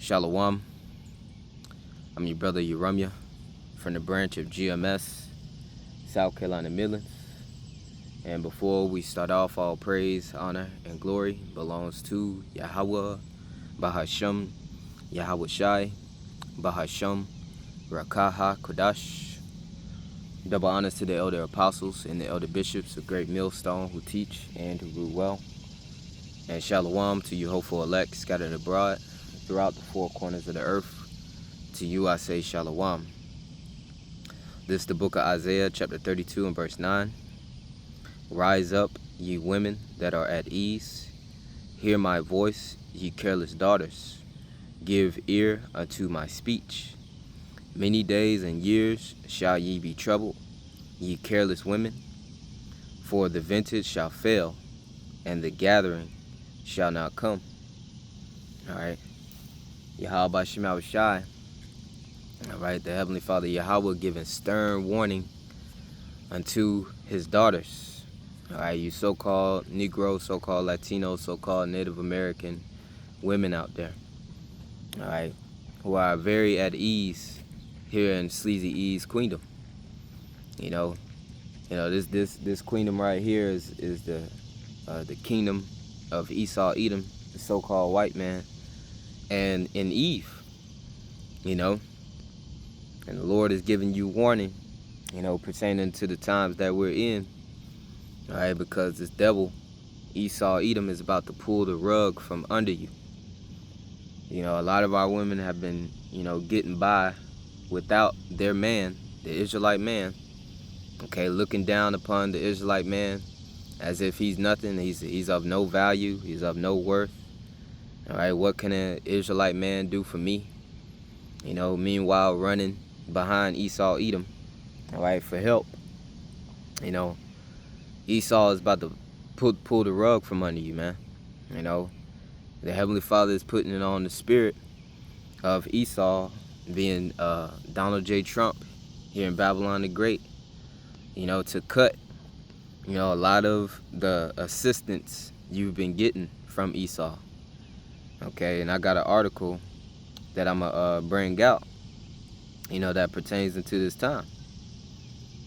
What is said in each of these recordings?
Shalawam. I'm your brother Yahawah from the branch of GMS, South Carolina Midlands. And before we start off, all praise, honor, and glory belongs to Yahawah, Bahasham, Yahawashi, Bahasham, Rawchaa, HaQadash. Double honors to the elder apostles and the elder bishops of Great Millstone who teach and who rule well. And Shalawam to Yahawah Elect scattered abroad throughout the four corners of the earth. To you I say Shalawam. This is the book of Isaiah, chapter 32 and verse 9. Rise up, ye women that are at ease. Hear my voice, ye careless daughters. Give ear unto my speech. Many days and years shall ye be troubled, ye careless women. For the vintage shall fail, and the gathering shall not come. Alright. Yahawashi. Alright, the Heavenly Father Yahawah giving stern warning unto his daughters. Alright, you so-called Negro, so-called Latino, so-called Native American women out there. Alright, who are very at ease here in Sleazy Ease Queendom. You know, this queendom right here is the kingdom of Esau, Edom, the so-called white man, and in Eve, and the Lord is giving you warning, pertaining to the times that we're in, all right, because this devil, Esau, Edom, is about to pull the rug from under you. A lot of our women have been, getting by without their man, the Israelite man, okay, looking down upon the Israelite man as if he's nothing, he's of no value, he's of no worth. All right, what can an Israelite man do for me? Meanwhile running behind Esau, Edom, all right, for help. Esau is about to pull the rug from under you, man. The Heavenly Father is putting it on the spirit of Esau, being Donald J. Trump here in Babylon the Great, to cut, a lot of the assistance you've been getting from Esau. Okay, and I got an article that I'm going to bring out, that pertains into this time.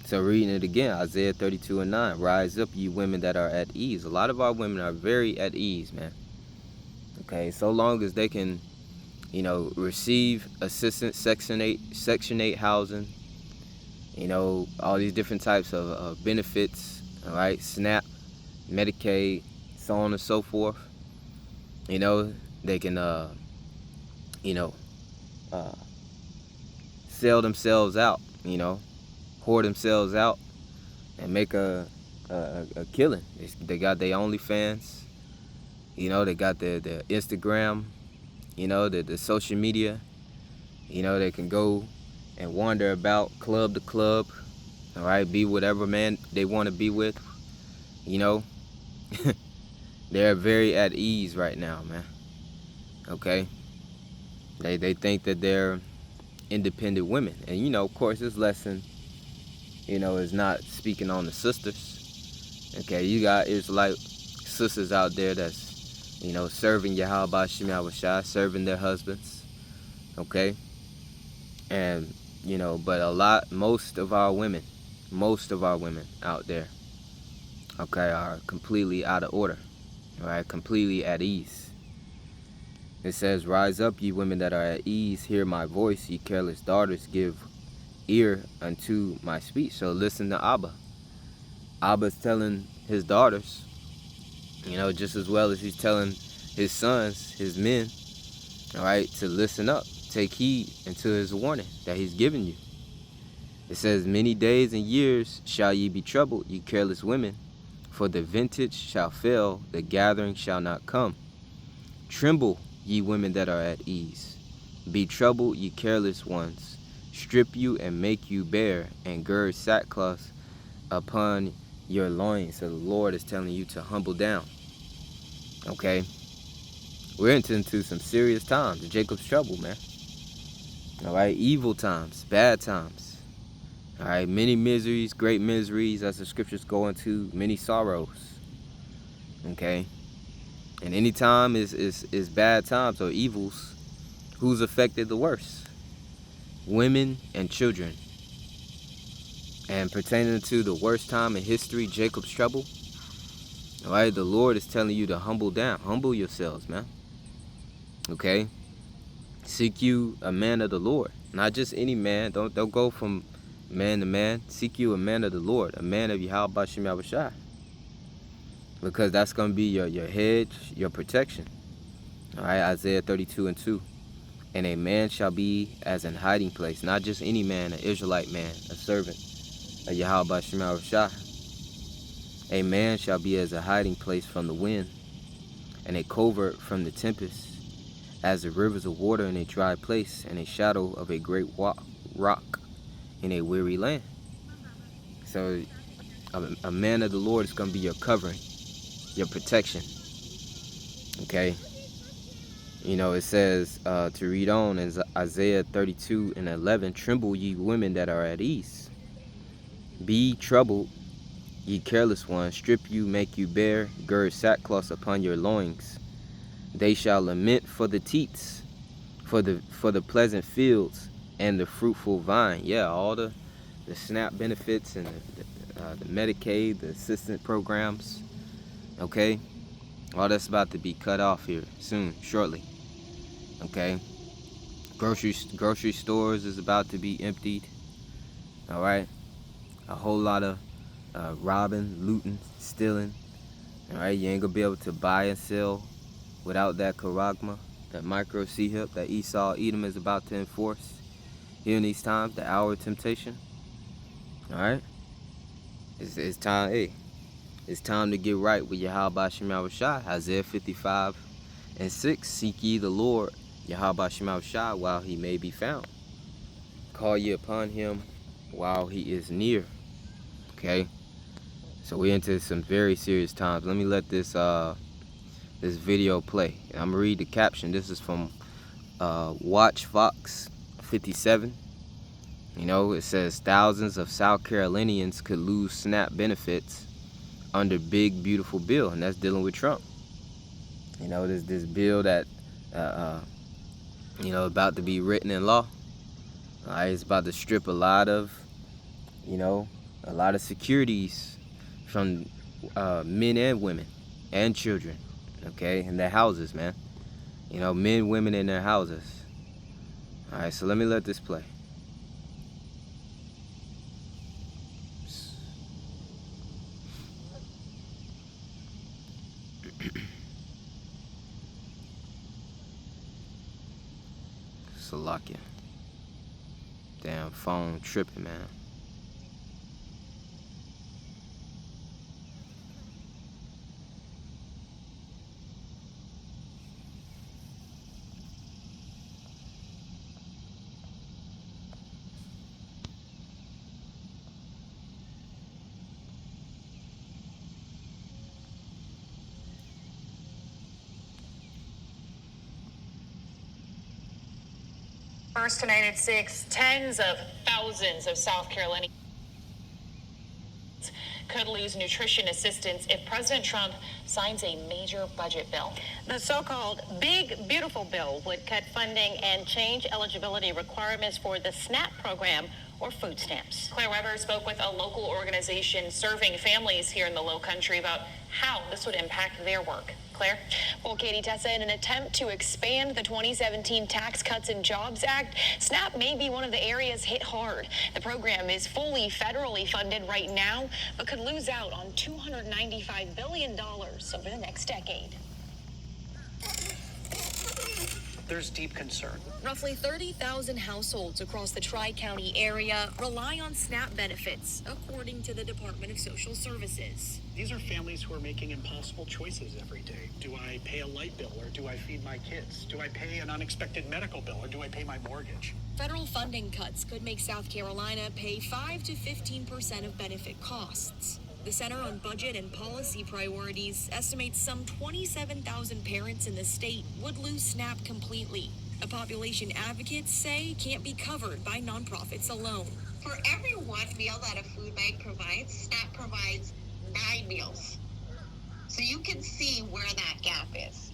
So reading it again, Isaiah 32 and 9, rise up, ye women that are at ease. A lot of our women are very at ease, man. Okay, so long as they can, receive assistance, Section 8 housing, all these different types of benefits, all right, SNAP, Medicaid, so on and so forth. They can, sell themselves out, whore themselves out and make a killing. They got their OnlyFans, they got their Instagram, the social media. They can go and wander about club to club, all right, be whatever man they want to be with, They're very at ease right now, man. Okay? They think that they're independent women. And, of course, this lesson, is not speaking on the sisters. Okay? You got Israelite sisters out there that's, serving Yahawashi, serving their husbands. Okay? And, but most of our women out there, okay, are completely out of order. All right, completely at ease. It says, rise up, ye women that are at ease, hear my voice, ye careless daughters, give ear unto my speech. So listen to Abba. Abba's telling his daughters, just as well as he's telling his sons, his men, all right, to listen up, take heed unto his warning that he's giving you. It says, many days and years shall ye be troubled, ye careless women. For the vintage shall fail, the gathering shall not come. Tremble, ye women that are at ease. Be troubled, ye careless ones. Strip you and make you bare, and gird sackcloth upon your loins. So the Lord is telling you to humble down. Okay? We're into some serious times. Jacob's trouble, man. All right? Evil times, bad times. All right, many miseries, great miseries, as the scriptures go into, many sorrows. Okay, and any time is bad times or evils, Who's affected the worst? Women and children. And pertaining to the worst time in history, Jacob's trouble, all right, the Lord is telling you to humble down. Humble yourselves, man. Okay? Seek you a man of the Lord. Not just any man. Don't go from man to man. Seek you a man of the Lord. A man of Yahawashi. Because that's going to be your hedge, your protection. All right, Isaiah 32:2. And a man shall be as an hiding place. Not just any man, an Israelite man, a servant of Yahawashi. A man shall be as a hiding place from the wind, and a covert from the tempest, as the rivers of water in a dry place, and a shadow of a great rock in a weary land. So a man of the Lord is going to be your covering, your protection. Okay? You know, it says to read on in Isaiah 32:11, tremble ye women that are at ease. Be troubled, ye careless ones, strip you, make you bare, gird sackcloth upon your loins. They shall lament for the teats, for the pleasant fields and the fruitful vine. Yeah, all the SNAP benefits and the Medicaid, the assistance programs. Okay, all that's about to be cut off here soon, shortly. Okay, grocery stores is about to be emptied. All right, a whole lot of robbing, looting, stealing. All right, you ain't gonna be able to buy and sell without that charagma, that micro C-hip that Esau Edom is about to enforce here in these times, the hour of temptation. All right, it's time. Hey, it's time to get right with Yahawashi. Isaiah 55:6. Seek ye the Lord Yahawashi while he may be found. Call ye upon him while he is near. Okay, so we're into some very serious times. Let me let this video play. I'm gonna read the caption. This is from Watch Fox 57. You know, it says thousands of South Carolinians could lose SNAP benefits under big beautiful bill, and that's dealing with Trump. You know, this bill that you know, about to be written in law. It's about to strip a lot of securities from men and women and children, okay, in their houses, man. You know, men, women in their houses. All right, so let me let this play. Salakia. Damn phone tripping, man. First tonight at 6, tens of thousands of South Carolinians could lose nutrition assistance if President Trump signs a major budget bill. The so-called Big Beautiful Bill would cut funding and change eligibility requirements for the SNAP program or food stamps. Claire Weber spoke with a local organization serving families here in the Low Country about how this would impact their work. Claire? Well, Katie, Tessa, in an attempt to expand the 2017 Tax Cuts and Jobs Act, SNAP may be one of the areas hit hard. The program is fully federally funded right now, but could lose out on $295 billion over the next decade. There's deep concern. Roughly 30,000 households across the Tri-County area rely on SNAP benefits, according to the Department of Social Services. These are families who are making impossible choices every day. Do I pay a light bill or do I feed my kids? Do I pay an unexpected medical bill or do I pay my mortgage? Federal funding cuts could make South Carolina pay 5 to 15% of benefit costs. The Center on Budget and Policy Priorities estimates some 27,000 parents in the state would lose SNAP completely. A population advocates say can't be covered by nonprofits alone. For every one meal that a food bank provides, SNAP provides 9 meals. So you can see where that gap is,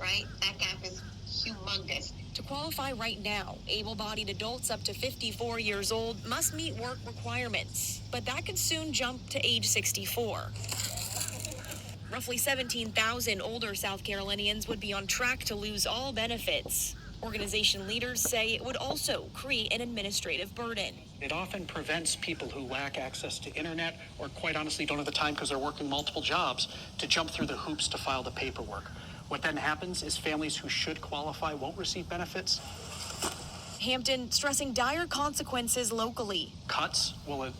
right? That gap is humongous. To qualify right now, able-bodied adults up to 54 years old must meet work requirements, but that could soon jump to age 64. Roughly 17,000 older South Carolinians would be on track to lose all benefits. Organization leaders say it would also create an administrative burden. It often prevents people who lack access to internet or quite honestly don't have the time because they're working multiple jobs to jump through the hoops to file the paperwork. What then happens is families who should qualify won't receive benefits. Hampton stressing dire consequences locally. Cuts will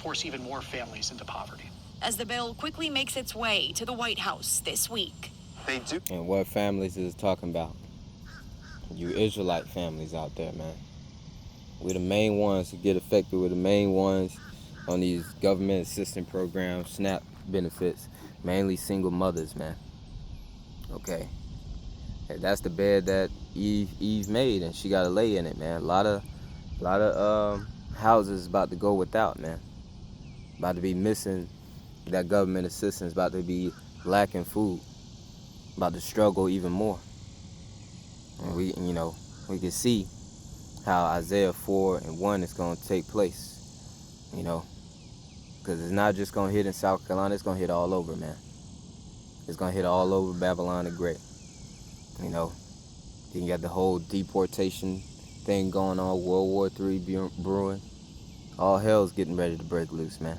force even more families into poverty. As the bill quickly makes its way to the White House this week. They do. And what families is it talking about? You Israelite families out there, man. We're the main ones who get affected. We're the main ones on these government assistance programs, SNAP benefits. Mainly single mothers, man. Okay. And that's the bed that Eve made, and she got to lay in it, man. A lot of houses about to go without, man. About to be missing that government assistance, about to be lacking food, about to struggle even more. And we can see how Isaiah 4:1 is going to take place, because it's not just going to hit in South Carolina, it's going to hit all over, man. It's going to hit all over Babylon the Great, Then you got the whole deportation thing going on, World War III brewing. All hell's getting ready to break loose, man.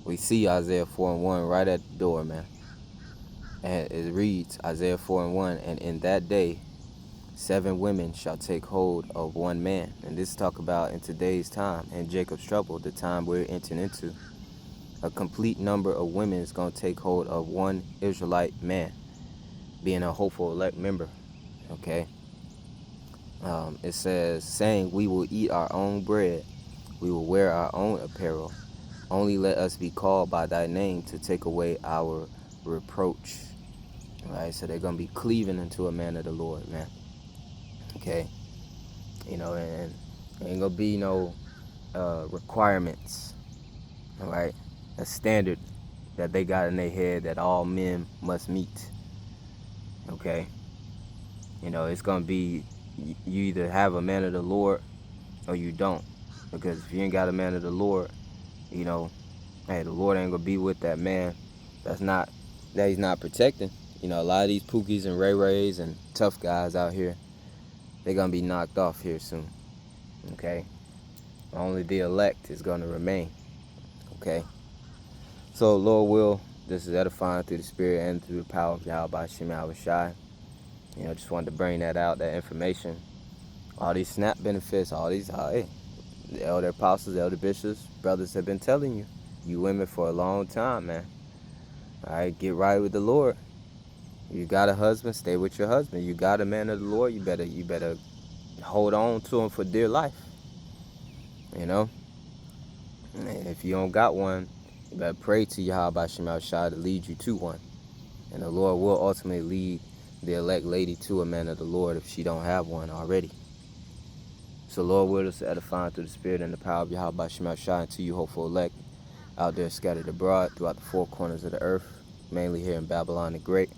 We see Isaiah 4:1 right at the door, man. And it reads, Isaiah 4:1, and in that day, 7 women shall take hold of one man. And this talk about in today's time, in Jacob's trouble, the time we're entering into. A complete number of women is going to take hold of one Israelite man, being a hopeful elect member. Okay? It says, saying, we will eat our own bread, we will wear our own apparel. Only let us be called by thy name to take away our reproach. All right, so they're going to be cleaving into a man of the Lord, man. Okay? And ain't going to be no requirements. All right? A standard that they got in their head that all men must meet. Okay? It's going to be, you either have a man of the Lord or you don't. Because if you ain't got a man of the Lord, hey, the Lord ain't gonna be with that man that he's not protecting. A lot of these Pookies and Ray Rays and tough guys out here, they're gonna be knocked off here soon. Okay? Only the elect is gonna remain. Okay? So, Lord will, this is edifying through the Spirit and through the power of Yahawashi. Just wanted to bring that out, that information. All these SNAP benefits, all these, the elder apostles, the elder bishops, brothers have been telling you, you women, for a long time, man. All right, get right with the Lord. You got a husband, stay with your husband. You got a man of the Lord, you better hold on to him for dear life. And if you don't got one, you better pray to Yahawashi to lead you to one. And the Lord will ultimately lead the elect lady to a man of the Lord if she don't have one already. So Lord will us edifying through the Spirit and the power of Yahawashi unto you hopeful elect out there scattered abroad throughout the 4 corners of the earth, mainly here in Babylon the Great.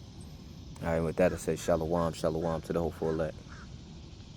All right, with that I say Shalawam, Shalawam to the hopeful elect.